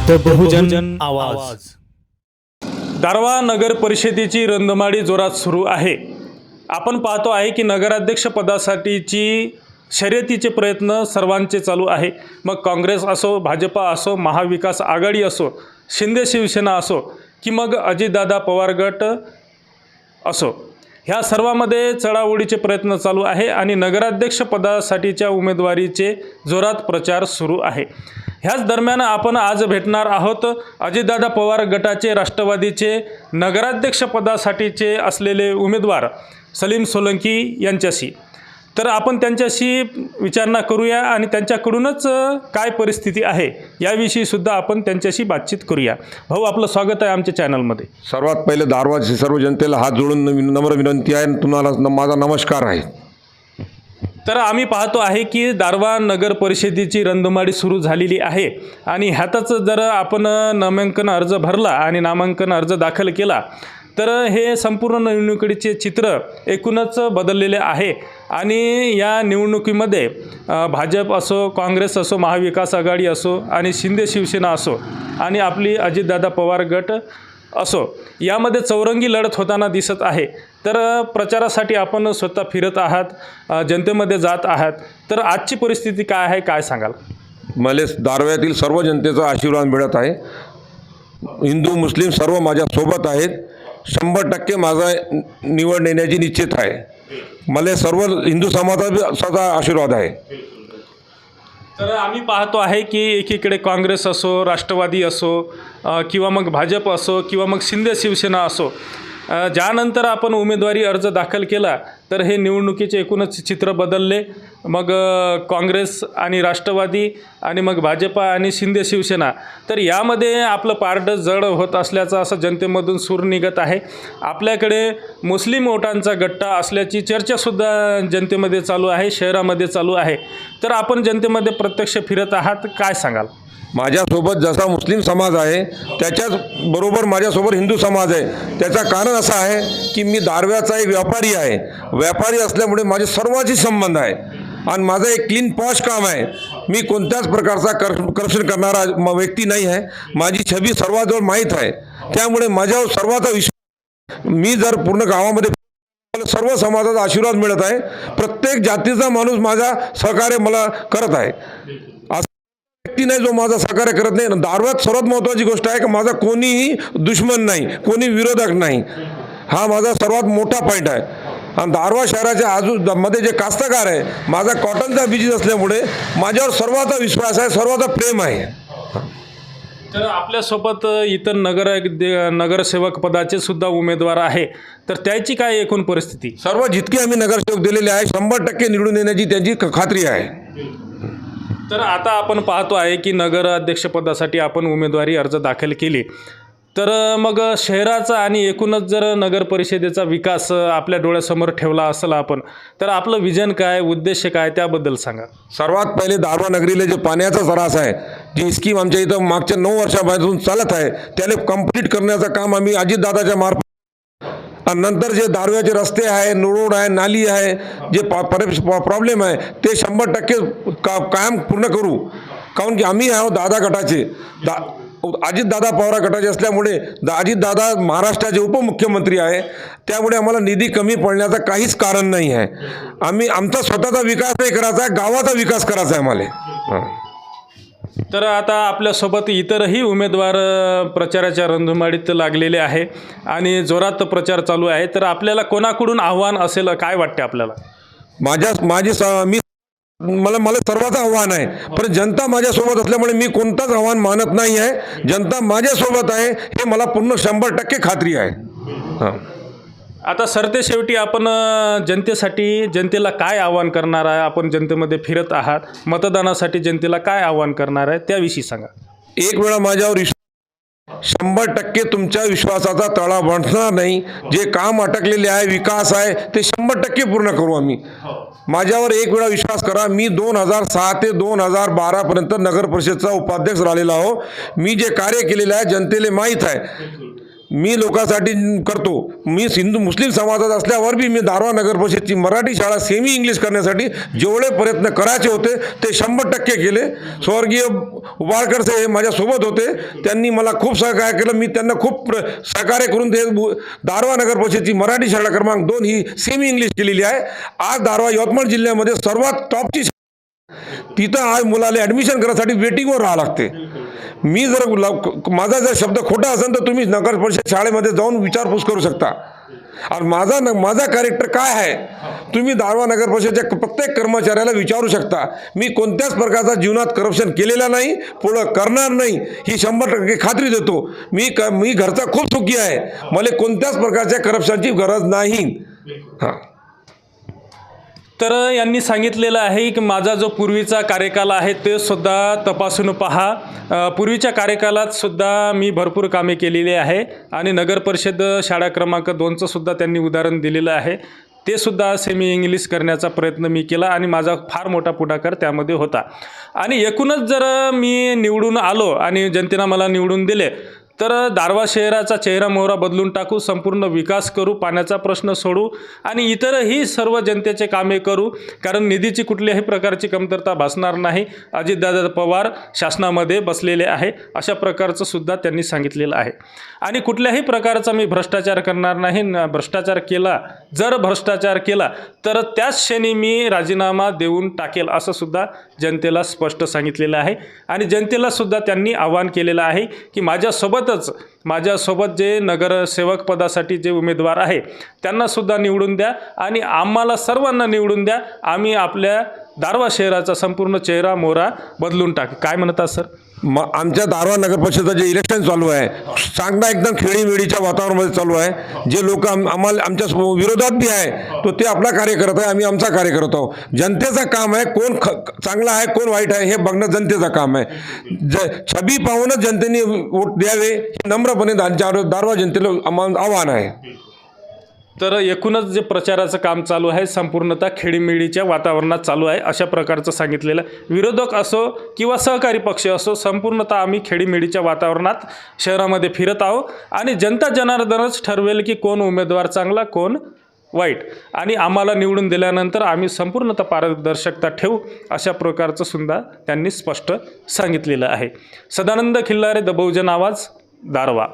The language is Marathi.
द बहुजन आवाज। दारव्हा नगर परिषदेची रंधमाडी जोरात सुरू आहे। आपण पाहतो आहे की नगराध्यक्ष पदासाठीची शर्यतीचे प्रयत्न सर्वांचे चालू आहे। मग काँग्रेस असो, भाजपा असो, महाविकास आघाडी असो, शिंदे शिवसेना असो की मग अजितदादा पवार गट असो, ह्या सर्वांमध्ये चढाओढीचे प्रयत्न चालू आहे आणि नगराध्यक्ष पदासाठीच्या उमेदवारीचे जोरात प्रचार सुरू आहे। ह्याच दरम्यान आपण आज भेटणार आहोत अजितदादा पवार गटाचे राष्ट्रवादीचे नगराध्यक्ष पदासाठीचे असलेले उमेदवार सलीम सोलंकी यांच्याशी। तर आपण त्यांच्याशी विचारणा करूया आणि त्यांच्याकडूनच काय परिस्थिती आहे याविषयी सुद्धा आपण त्यांच्याशी बातचीत करूया। भाऊ, आपलं स्वागत आहे आमच्या चॅनलमध्ये। सर्वात पहिले दारव्हाची सर्व जनतेला हात जोडून नम्र विनंती आहे, तुम्हाला माझा नमस्कार आहे। तर आम्ही पाहतो आहे की दारव्हा नगर परिषदेची रंधमाडी सुरू झालेली आहे आणि ह्यातच जर आपण नामांकन अर्ज भरला आणि नामांकन अर्ज दाखल केला तर हे संपूर्ण निवडणुकीचे चित्र एकूणच बदललेले आहे आणि या निवडणुकीमध्ये भाजप असो, काँग्रेस असो, महाविकास आघाडी असो आणि शिंदे शिवसेना असो आणि आपली अजितदादा पवार गट असो, यामध्ये चौरंगी लढत होताना दिसत आहे। तर प्रचारासाठी आपण स्वतः फिरत आहात, जनतेमध्ये जात आहात, तर आजची परिस्थिती काय आहे, काय सांगाल? मला दारव्ह्यातील सर्व जनतेचा आशीर्वाद मिळत आहे। हिंदू मुस्लिम सर्व माझ्या सोबत आहेत। 100% माझा निवड येण्याची निश्चित आहे। मला सर्व हिंदू समाजाचा आशीर्वाद आहे। तर आम्ही पाहतो आहे की एकीकडे काँग्रेस असो, राष्ट्रवादी असो किंवा मग भाजप असो किंवा मग शिंदे शिवसेना असो, ज्यानंतर आपण उमेदवारी अर्ज दाखल केला तर हे निवडणुकीचे एकूणच चित्र बदलले। मग काँग्रेस आणि राष्ट्रवादी आणि मग भाजपा आणि शिंदे शिवसेना, तर यामध्ये आपलं पारडं जड होत असल्याचं असं जनतेमधून सूर निघत आहे। आपल्याकडे मुस्लिम वोटांचा गट्टा असल्याची चर्चासुद्धा जनतेमध्ये चालू आहे, शहरामध्ये चालू आहे। तर आपण जनतेमध्ये प्रत्यक्ष फिरत आहात, काय सांगाल? माझ्यासोबत जसा मुस्लिम समाज आहे त्याच्याच बरोबर माझ्यासोबत हिंदू समाज आहे। त्याचं कारण असं आहे की मी दारव्ह्याचा एक व्यापारी आहे। व्यापारी असल्यामुळे माझे सर्वांशी संबंध आहे आणि माझं एक क्लीन पॉश काम आहे। मी कोणत्याच प्रकारचा करप्शन करणारा व्यक्ती नाही आहे। माझी छबी सर्वांजवळ माहीत आहे, त्यामुळे माझ्यावर सर्वांचा विश्वास। मी जर पूर्ण गावामध्ये मला सर्व समाजाचा आशीर्वाद मिळत आहे। प्रत्येक जातीचा माणूस माझा सहकार्य मला करत आहे। व्यक्ती नाही जो माझा सहकार्य करत नाही। दारव्ह्यात सर्वात महत्त्वाची गोष्ट आहे की माझा कोणीही दुश्मन नाही, कोणी विरोधक नाही। हा माझा सर्वात मोठा पॉईंट आहे। आणि दारव्हा शहराच्या आजूमध्ये जे कास्तकार आहे, माझा कॉटनचा बिझनेस असल्यामुळे माझ्यावर सर्वांचा विश्वास आहे, सर्वांचा प्रेम आहे। तर आपल्यासोबत इतर नगरसेवक पदाचे सुद्धा उमेदवार आहे, तर त्याची काय एकूण परिस्थिती? सर्व जितके आम्ही नगरसेवक दिलेले आहे 100% निवडून येण्याची त्यांची खात्री आहे। तर आता आपण पाहतो आहे की नगराध्यक्षपदासाठी आपण उमेदवारी अर्ज दाखल केली, तर मग शहराचा आणि एकूणच जर नगर परिषदेचा विकास आपल्या डोळ्यासमोर ठेवला असेल आपण, तर आपलं विजन काय, उद्देश काय, त्याबद्दल सांगा। सर्वात पहिले दारव्हा नगरीला जे पाण्याचा त्रास आहे, जी स्कीम आमच्या इथं मागच्या 9 वर्षापासून चालत आहे, त्याला कंप्लीट करण्याचं काम आम्ही अजितदादाच्या मार्फत, आणि नंतर जे दारव्ह्याचे रस्ते आहे, रोड आहे, नाली आहे, जे प्रॉब्लेम आहे ते 100% कायम पूर्ण करू। कारण की आम्ही आहोत दादा गटाचे, अजितदादा पवार गटाचे असल्यामुळे अजितदादा महाराष्ट्राचे उपमुख्यमंत्री आहे, त्यामुळे आम्हाला निधी कमी पडण्याचं काहीच कारण नाही आहे। आम्ही आमचा स्वतःचा विकास नाही करायचा आहे, गावाचा विकास करायचा आहे आम्हाला। तर आता आपल्यासोबत इतरही उमेदवार प्रचाराच्या रंधुमाळीत लागलेले आहे आणि जोरात प्रचार चालू आहे, तर आपल्याला कोणाकडून आव्हान असेल, काय वाटते आपल्याला? मला सर्वांचं आव्हान आहे, पण जनता माझ्यासोबत असल्यामुळे मी कोणताच आव्हान मानत नाही आहे। जनता माझ्यासोबत आहे हे मला पूर्ण 100% खात्री आहे। आता सरते शेवटी आपण जनतेला काय आव्हान करणार आहे? आपण जनतेमध्ये फिरत आहात, मतदानासाठी जनतेला काय आव्हान करणार आहे त्याविषयी सांगा। एक वेळा माझ्यावर 100% तुमच्या विश्वासाचा तळा बसणार नाही। जे काम अटकलेले आहे, विकास आहे, ते 100% पूर्ण करू आम्ही। माझ्यावर एक वेळा विश्वास करा। मी 2006 ते 2012 पर्यंत नगर परिषदचा उपाध्यक्ष राहिलेला आहो। मी जे कार्य केलेलं आहे जनतेला माहीत आहे। मी लोकांसाठी करतो. मी हिंदू मुस्लिम समाजात असल्यावर बी मी दारवा नगर परिषदची मराठी शाळा सेमी इंग्लिश करण्यासाठी जेवढे प्रयत्न करायचे होते ते 100% केले. स्वर्गीय उबाळकर साहेब माझ्यासोबत होते, त्यांनी मला खूप सहकार्य केलं. मी त्यांना खूप सहकार्य करून ते दारवा नगर परिषदची मराठी शाळा क्रमांक 2 ही सेमी इंग्लिश केलेली आहे. आज दारवा यवतमाळ जिल्ह्यामध्ये सर्वात टॉपची तिथं आज मुलाला ॲडमिशन करण्यासाठी वेटिंगवर राहावं लागते. मी जर माझा जर शब्द खोटा असेल तर तुम्ही नगर परिषद शाळेमध्ये जाऊन विचारपूस करू शकता. आणि माझा कॅरेक्टर काय आहे तुम्ही दारवा नगर परिषदेच्या प्रत्येक कर्मचाऱ्याला विचारू शकता. मी कोणत्याच प्रकारचा जीवनात करप्शन केलेला नाही, पुढं करणार नाही, ही 100% खात्री देतो. मी घरचा खूप सुखी आहे, मला कोणत्याच प्रकारच्या करप्शनची गरज नाही. हां, तर यांनी सांगितलेलं आहे की माझा जो पूर्वीचा कार्यकाल आहे ते सुद्धा तपासून पहा. पूर्वीच्या कार्यकालात सुद्धा मी भरपूर कामे केलेली आहे आणि नगर परिषद शाळा क्रमांक 2चं सुद्धा त्यांनी उदाहरण दिलेलं आहे. ते सुद्धा सेमी इंग्लिश करण्याचा प्रयत्न मी केला आणि माझा फार मोठा पुढाकार त्यामध्ये होता. आणि एकूणच जर मी निवडून आलो आणि जनतेनं मला निवडून दिले तर दारवा शहराचा चेहरा मोहरा बदलून टाकू, संपूर्ण विकास करू, पाण्याचा प्रश्न सोडू आणि इतरही सर्व जनतेचे कामे करू. कारण निधीची कुठल्याही प्रकारची कमतरता भासणार नाही. अजितदादा पवार शासनामध्ये बसलेले आहे अशा प्रकारचं सुद्धा त्यांनी सांगितलेलं आहे. आणि कुठल्याही प्रकारचा मी भ्रष्टाचार करणार नाही. जर भ्रष्टाचार केला तर त्याच क्षणी मी राजीनामा देऊन टाकेल असं सुद्धा जनतेला स्पष्ट सांगितलेलं आहे. आणि जनतेला सुद्धा त्यांनी आवाहन केलेलं आहे की माझ्यासोबत जे नगरसेवक पदासाठी जे उमेदवार आहे त्यांना सुद्धा निवडून द्या आणि आम्हाला सर्वांना निवडून द्या. आम्ही आपल्या दारवा शहराचा संपूर्ण चेहरा मोहरा बदलून टाकू. काय म्हणतात सर? आमच्या दारवा नगर परिषदेचं जे इलेक्शन चालू आहे चांगला एकदम खेळीमेळीच्या वातावरणामध्ये चालू आहे. जे लोक आम्हाला आमच्या विरोधात बी आहे तो ते आपला कार्य करत आहे, आम्ही आमचा कार्य करत आहोत. जनतेचं काम आहे, कोण चांगला आहे कोण वाईट आहे हे बघणं जनतेचं काम आहे. छबी पाहूनच जनतेने वोट द्यावे हे नम्रपणे दारवा जनतेला आव्हान आहे. तर एकूणच जे प्रचाराचं काम चालू आहे संपूर्णतः खेळीमेळीच्या वातावरणात चालू आहे अशा प्रकारचं सांगितलेलं. विरोधक असो किंवा सहकारी पक्ष असो संपूर्णतः आम्ही खेळीमेळीच्या वातावरणात शहरामध्ये फिरत आहोत आणि जनता जनार्दनच ठरवेल की कोण उमेदवार चांगला कोण वाईट आणि आम्हाला निवडून दिल्यानंतर आम्ही संपूर्णतः पारदर्शकता ठेवू अशा प्रकारचं सुद्धा त्यांनी स्पष्ट सांगितलेलं आहे. सदानंद खिल्लारे, द बहुजन आवाज, दारवा.